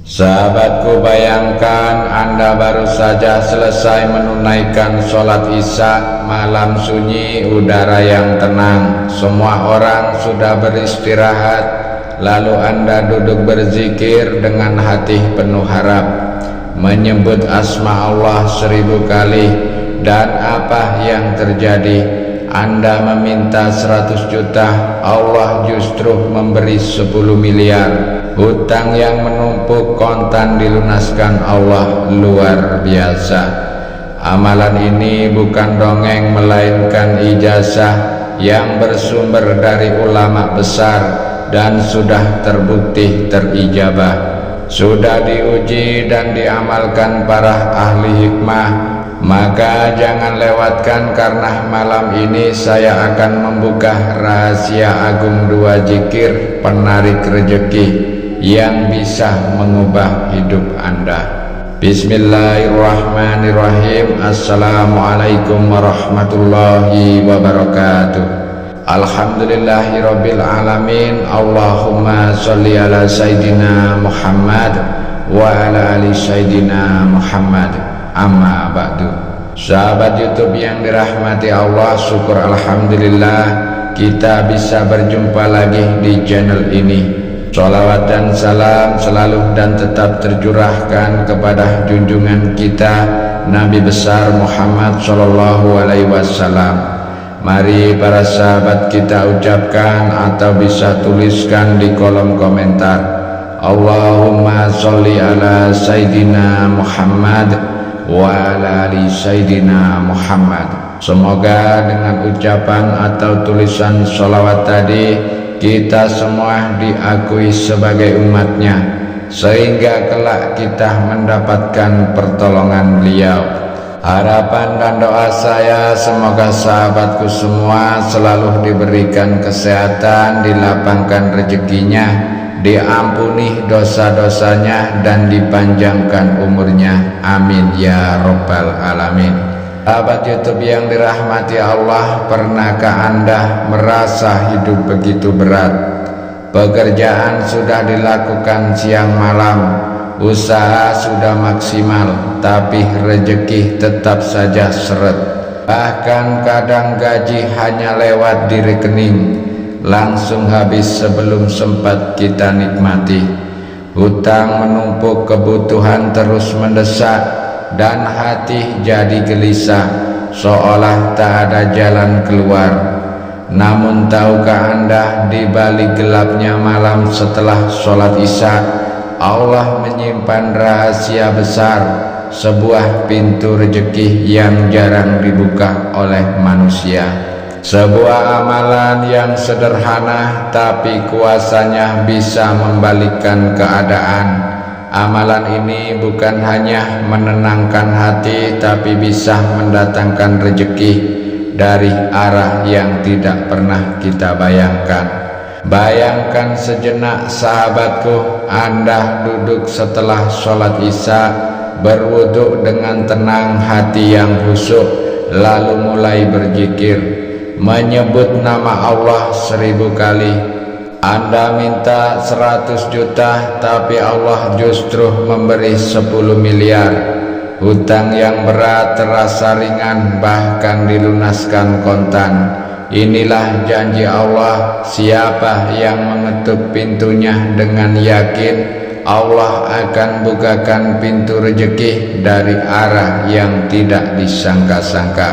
Sahabatku, bayangkan Anda baru saja selesai menunaikan sholat isya, malam sunyi, udara yang tenang, semua orang sudah beristirahat, lalu Anda duduk berzikir dengan hati penuh harap, menyebut asma Allah 1000 kali, dan apa yang terjadi? Anda meminta 100 juta, Allah justru memberi 10 miliar. Hutang yang menumpuk kontan dilunaskan Allah, luar biasa. Amalan ini bukan dongeng melainkan ijazah yang bersumber dari ulama besar dan sudah terbukti terijabah, sudah diuji dan diamalkan para ahli hikmah. Maka jangan lewatkan, karena malam ini saya akan membuka rahasia agung 2 zikir penarik rejeki yang bisa mengubah hidup Anda. Bismillahirrahmanirrahim. Assalamualaikum warahmatullahi wabarakatuh. Alhamdulillahirabbil alamin. Allahumma sholli ala sayidina Muhammad wa ala ali sayidina Muhammad. Amma ba'du. Sahabat YouTube yang dirahmati Allah, syukur alhamdulillah kita bisa berjumpa lagi di channel ini. Sholawat dan salam selalu dan tetap tercurahkan kepada junjungan kita Nabi besar Muhammad Sallallahu Alaihi Wasallam. Mari para sahabat kita ucapkan atau bisa tuliskan di kolom komentar, Allahumma sholli ala Sayyidina Muhammad wa ala ali Sayyidina Muhammad. Semoga dengan ucapan atau tulisan sholawat tadi kita semua diakui sebagai umatnya, sehingga kelak kita mendapatkan pertolongan beliau. Harapan dan doa saya semoga sahabatku semua selalu diberikan kesehatan, dilapangkan rezekinya, diampuni dosa-dosanya, dan dipanjangkan umurnya. Amin ya robbal alamin. Sahabat YouTube yang dirahmati Allah, pernahkah Anda merasa hidup begitu berat? Pekerjaan sudah dilakukan siang malam, usaha sudah maksimal, tapi rezeki tetap saja seret. Bahkan kadang gaji hanya lewat di rekening, langsung habis sebelum sempat kita nikmati. Hutang menumpuk, kebutuhan terus mendesak, dan hati jadi gelisah, seolah tak ada jalan keluar. Namun tahukah Anda, di balik gelapnya malam setelah sholat isya, Allah menyimpan rahasia besar, sebuah pintu rezeki yang jarang dibuka oleh manusia. Sebuah amalan yang sederhana tapi kuasanya bisa membalikkan keadaan. Amalan ini bukan hanya menenangkan hati, tapi bisa mendatangkan rezeki dari arah yang tidak pernah kita bayangkan. Bayangkan sejenak sahabatku, Anda duduk setelah sholat isya, berwudu dengan tenang, hati yang khusyuk, lalu mulai berzikir, menyebut nama Allah 1000 kali. Anda minta 100 juta, tapi Allah justru memberi 10 miliar. Hutang yang berat terasa ringan, bahkan dilunaskan kontan. Inilah janji Allah, siapa yang mengetuk pintunya dengan yakin, Allah akan bukakan pintu rezeki dari arah yang tidak disangka-sangka.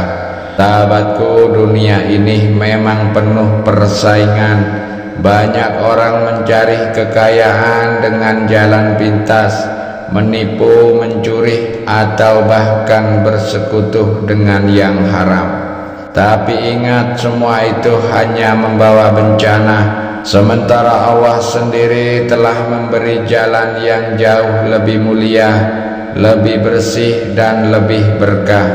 Sahabatku, dunia ini memang penuh persaingan. Banyak orang mencari kekayaan dengan jalan pintas, menipu, mencuri, atau bahkan bersekutu dengan yang haram. Tapi ingat, semua itu hanya membawa bencana, sementara Allah sendiri telah memberi jalan yang jauh lebih mulia, lebih bersih, dan lebih berkah.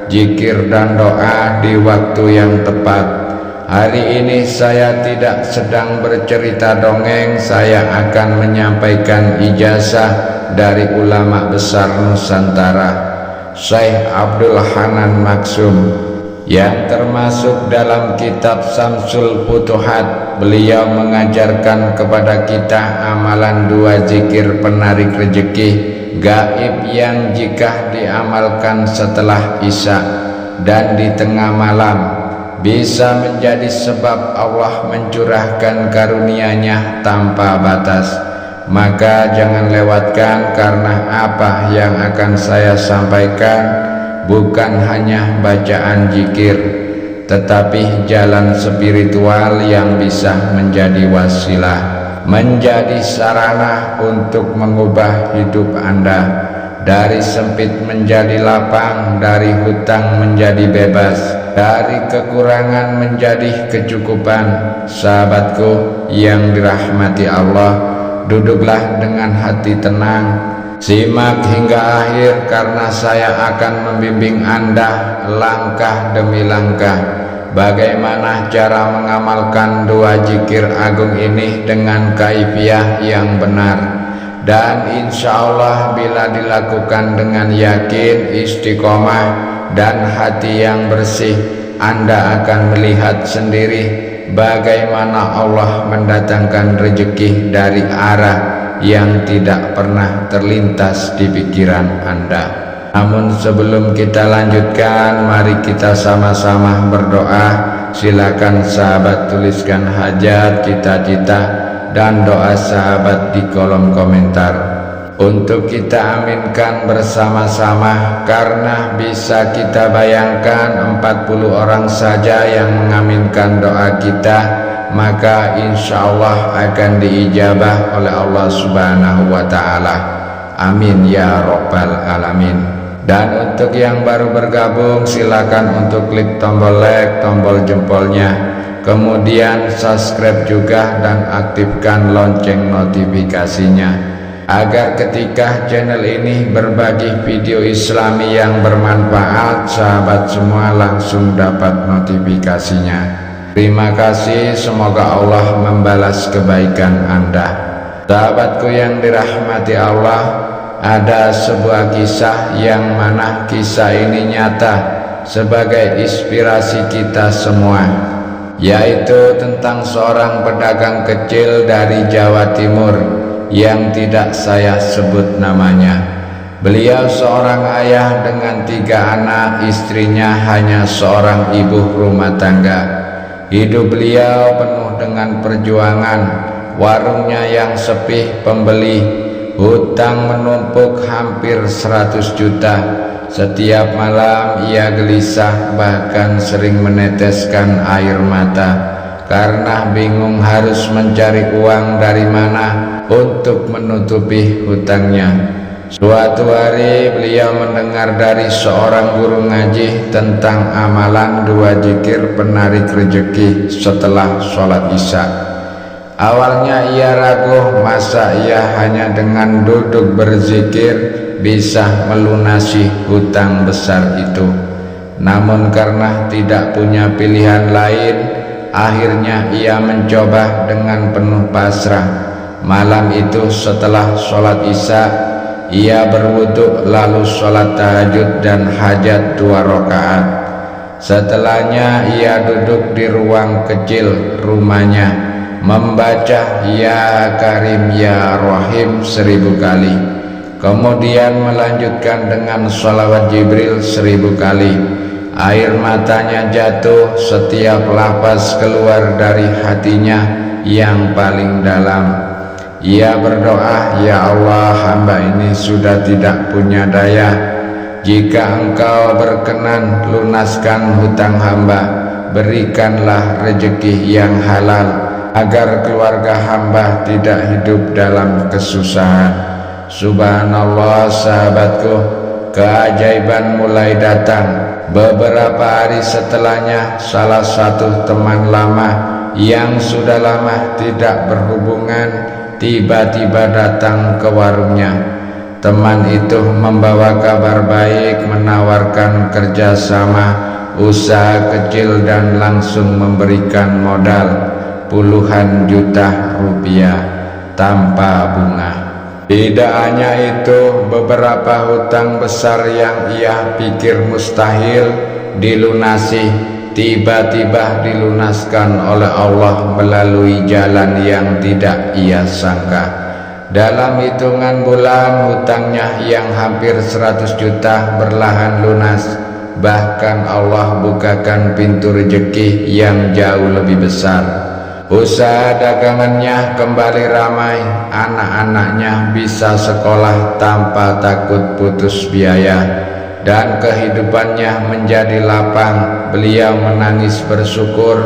Zikir dan doa di waktu yang tepat. Hari ini saya tidak sedang bercerita dongeng, saya akan menyampaikan ijazah dari ulama besar Nusantara, Syekh Abdul Hanan Maksum, yang termasuk dalam kitab Samsul Futuhat. Beliau mengajarkan kepada kita amalan 2 zikir penarik rezeki gaib yang jika diamalkan setelah isya dan di tengah malam bisa menjadi sebab Allah mencurahkan karunia-Nya tanpa batas. Maka jangan lewatkan, karena apa yang akan saya sampaikan bukan hanya bacaan zikir, tetapi jalan spiritual yang bisa menjadi wasilah, menjadi sarana untuk mengubah hidup Anda dari sempit menjadi lapang, dari hutang menjadi bebas, dari kekurangan menjadi kecukupan. Sahabatku yang dirahmati Allah, duduklah dengan hati tenang, simak hingga akhir, karena saya akan membimbing Anda langkah demi langkah bagaimana cara mengamalkan 2 zikir agung ini dengan kaifiah yang benar. Dan insya Allah bila dilakukan dengan yakin, istiqomah, dan hati yang bersih, Anda akan melihat sendiri bagaimana Allah mendatangkan rezeki dari arah yang tidak pernah terlintas di pikiran Anda. Namun sebelum kita lanjutkan, mari kita sama-sama berdoa. Silakan sahabat tuliskan hajat, cita-cita, dan doa sahabat di kolom komentar untuk kita aminkan bersama-sama, karena bisa kita bayangkan 40 orang saja yang mengaminkan doa kita, maka insya Allah akan diijabah oleh Allah Subhanahu wa Ta'ala. Amin ya Rabbal Alamin. Dan untuk yang baru bergabung, silakan untuk klik tombol like, tombol jempolnya, kemudian subscribe juga dan aktifkan lonceng notifikasinya, agar ketika channel ini berbagi video islami yang bermanfaat, sahabat semua langsung dapat notifikasinya. Terima kasih, semoga Allah membalas kebaikan Anda. Sahabatku yang dirahmati Allah, ada sebuah kisah yang mana kisah ini nyata sebagai inspirasi kita semua, yaitu tentang seorang pedagang kecil dari Jawa Timur yang tidak saya sebut namanya. Beliau seorang ayah dengan 3 anak, istrinya hanya seorang ibu rumah tangga. Hidup beliau penuh dengan perjuangan, warungnya yang sepi pembeli, hutang menumpuk hampir 100 juta. Setiap malam ia gelisah, bahkan sering meneteskan air mata karena bingung harus mencari uang dari mana untuk menutupi hutangnya. Suatu hari beliau mendengar dari seorang guru ngaji tentang amalan 2 zikir penarik rezeki setelah sholat isya. Awalnya ia ragu, masa ia hanya dengan duduk berzikir bisa melunasi hutang besar itu. Namun karena tidak punya pilihan lain, akhirnya ia mencoba dengan penuh pasrah. Malam itu setelah sholat isya, ia berwudu lalu sholat tahajud dan hajat 2 rakaat. Setelahnya ia duduk di ruang kecil rumahnya, membaca Ya Karim Ya Rahim 1000 kali, kemudian melanjutkan dengan sholawat Jibril 1000 kali. Air matanya jatuh setiap lafaz keluar dari hatinya yang paling dalam. Ia berdoa, Ya Allah, hamba ini sudah tidak punya daya. Jika Engkau berkenan, lunaskan hutang hamba, berikanlah rezeki yang halal, agar keluarga hamba tidak hidup dalam kesusahan. Subhanallah sahabatku, keajaiban mulai datang. Beberapa hari setelahnya, salah satu teman lama yang sudah lama tidak berhubungan tiba-tiba datang ke warungnya. Teman itu membawa kabar baik, menawarkan kerjasama usaha kecil dan langsung memberikan modal puluhan juta rupiah tanpa bunga. Tidak hanya itu, beberapa hutang besar yang ia pikir mustahil dilunasi, tiba-tiba dilunaskan oleh Allah melalui jalan yang tidak ia sangka. Dalam hitungan bulan hutangnya yang hampir 100 juta berlahan lunas. Bahkan Allah bukakan pintu rezeki yang jauh lebih besar. Usaha dagangannya kembali ramai, anak-anaknya bisa sekolah tanpa takut putus biaya, dan kehidupannya menjadi lapang. Beliau menangis bersyukur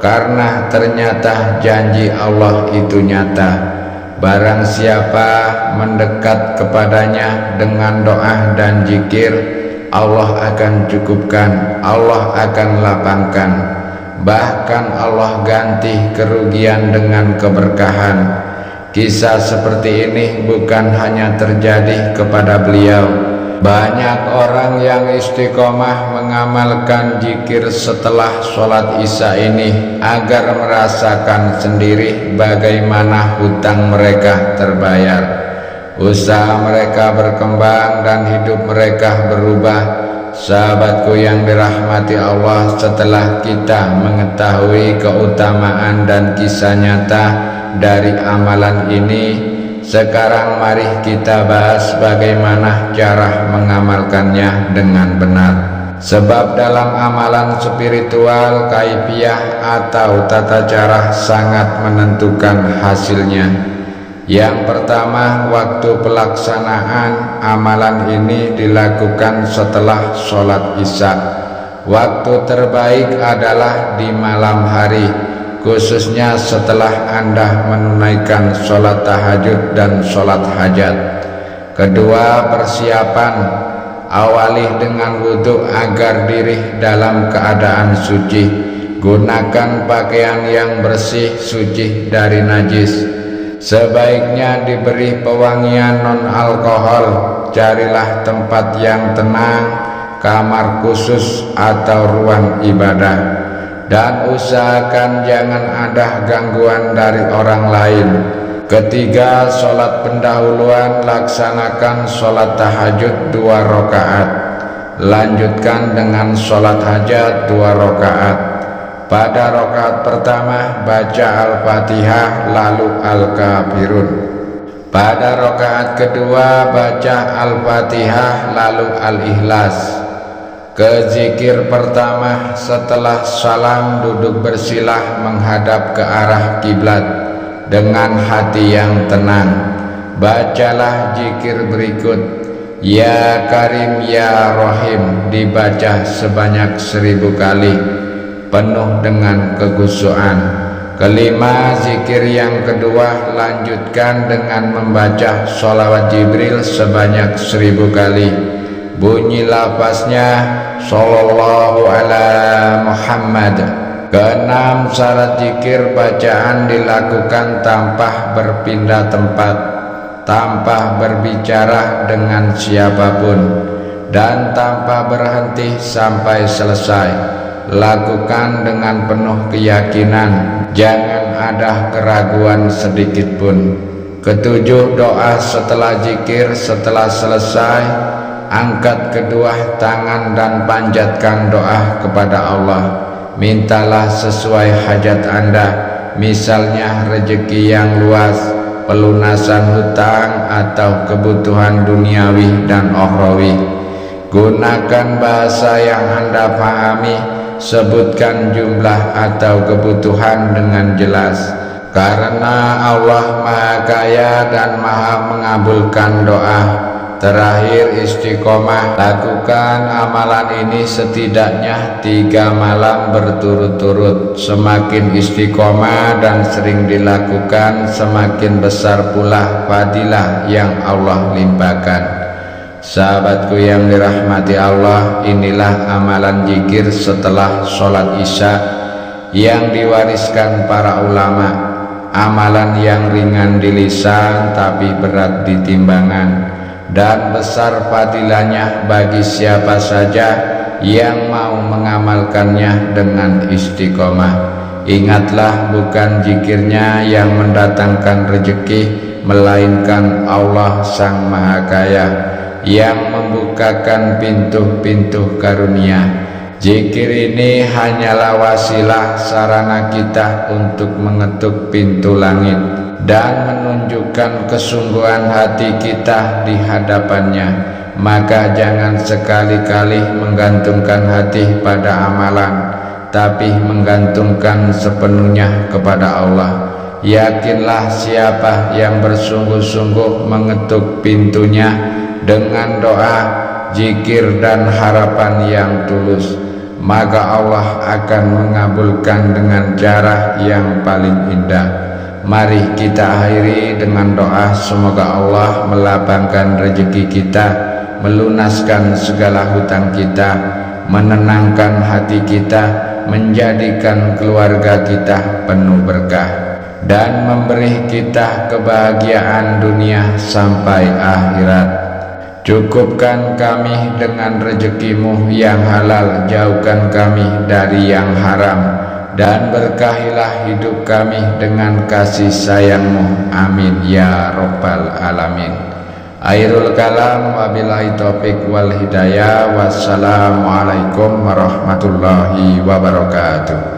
karena ternyata janji Allah itu nyata. Barang siapa mendekat kepadanya dengan doa dan zikir, Allah akan cukupkan, Allah akan lapangkan. Bahkan Allah ganti kerugian dengan keberkahan. Kisah seperti ini bukan hanya terjadi kepada beliau. Banyak orang yang istiqomah mengamalkan zikir setelah sholat isya ini agar merasakan sendiri bagaimana hutang mereka terbayar. Usaha mereka berkembang dan hidup mereka berubah. Sahabatku yang dirahmati Allah, setelah kita mengetahui keutamaan dan kisah nyata dari amalan ini, sekarang mari kita bahas bagaimana cara mengamalkannya dengan benar. Sebab dalam amalan spiritual, kaifiyah atau tata cara sangat menentukan hasilnya. Yang pertama, waktu pelaksanaan amalan ini dilakukan setelah sholat isya. Waktu terbaik adalah di malam hari, khususnya setelah Anda menunaikan sholat tahajud dan sholat hajat. Kedua, persiapan. Awali dengan wudhu agar diri dalam keadaan suci. Gunakan pakaian yang bersih, suci dari najis. Sebaiknya diberi pewangian non-alkohol. Carilah tempat yang tenang, kamar khusus atau ruang ibadah, dan usahakan jangan ada gangguan dari orang lain. Ketiga, sholat pendahuluan. Laksanakan sholat tahajud 2 rakaat. Lanjutkan dengan sholat hajat 2 rakaat. Pada rakaat pertama baca Al-Fatihah lalu Al-Kafirun. Pada rakaat kedua baca Al-Fatihah lalu Al-Ikhlas. Ke zikir pertama setelah salam duduk bersilah menghadap ke arah kiblat dengan hati yang tenang. Bacalah zikir berikut: Ya Karim Ya Rahim, dibaca sebanyak 1000 kali penuh dengan kegusuan. Kelima, zikir yang kedua lanjutkan dengan membaca sholawat Jibril sebanyak 1000 kali. Bunyi lafaznya Sallallahu ala Muhammad. Keenam, syarat zikir bacaan dilakukan tanpa berpindah tempat, tanpa berbicara dengan siapapun, dan tanpa berhenti sampai selesai. Lakukan dengan penuh keyakinan, jangan ada keraguan sedikit pun. Ketujuh, doa setelah zikir. Setelah selesai, angkat kedua tangan dan panjatkan doa kepada Allah. Mintalah sesuai hajat Anda, misalnya rezeki yang luas, pelunasan hutang, atau kebutuhan duniawi dan ukhrawi. Gunakan bahasa yang Anda pahami. Sebutkan jumlah atau kebutuhan dengan jelas, karena Allah Maha Kaya dan Maha mengabulkan doa. Terakhir, istiqomah. Lakukan amalan ini setidaknya 3 malam berturut-turut. Semakin istiqomah dan sering dilakukan, semakin besar pula fadilah yang Allah limpahkan. Sahabatku yang dirahmati Allah, inilah amalan zikir setelah sholat isya yang diwariskan para ulama. Amalan yang ringan di lisan tapi berat di timbangan, dan besar fadilahnya bagi siapa saja yang mau mengamalkannya dengan istiqomah. Ingatlah, bukan zikirnya yang mendatangkan rezeki, melainkan Allah Sang Maha Kaya yang membukakan pintu-pintu karunia. Zikir ini hanyalah wasilah sarana kita untuk mengetuk pintu langit dan menunjukkan kesungguhan hati kita di hadapannya. Maka jangan sekali-kali menggantungkan hati pada amalan, tapi menggantungkan sepenuhnya kepada Allah. Yakinlah siapa yang bersungguh-sungguh mengetuk pintunya dengan doa, zikir dan harapan yang tulus, maka Allah akan mengabulkan dengan cara yang paling indah. Mari kita akhiri dengan doa, semoga Allah melapangkan rezeki kita, melunaskan segala hutang kita, menenangkan hati kita, menjadikan keluarga kita penuh berkah, dan memberi kita kebahagiaan dunia sampai akhirat. Cukupkan kami dengan rezekimu yang halal, jauhkan kami dari yang haram, dan berkahilah hidup kami dengan kasih sayangmu. Amin ya rabbal alamin. Akhirul kalam, wabillahi taufik wal hidayah. Wassalamualaikum warahmatullahi wabarakatuh.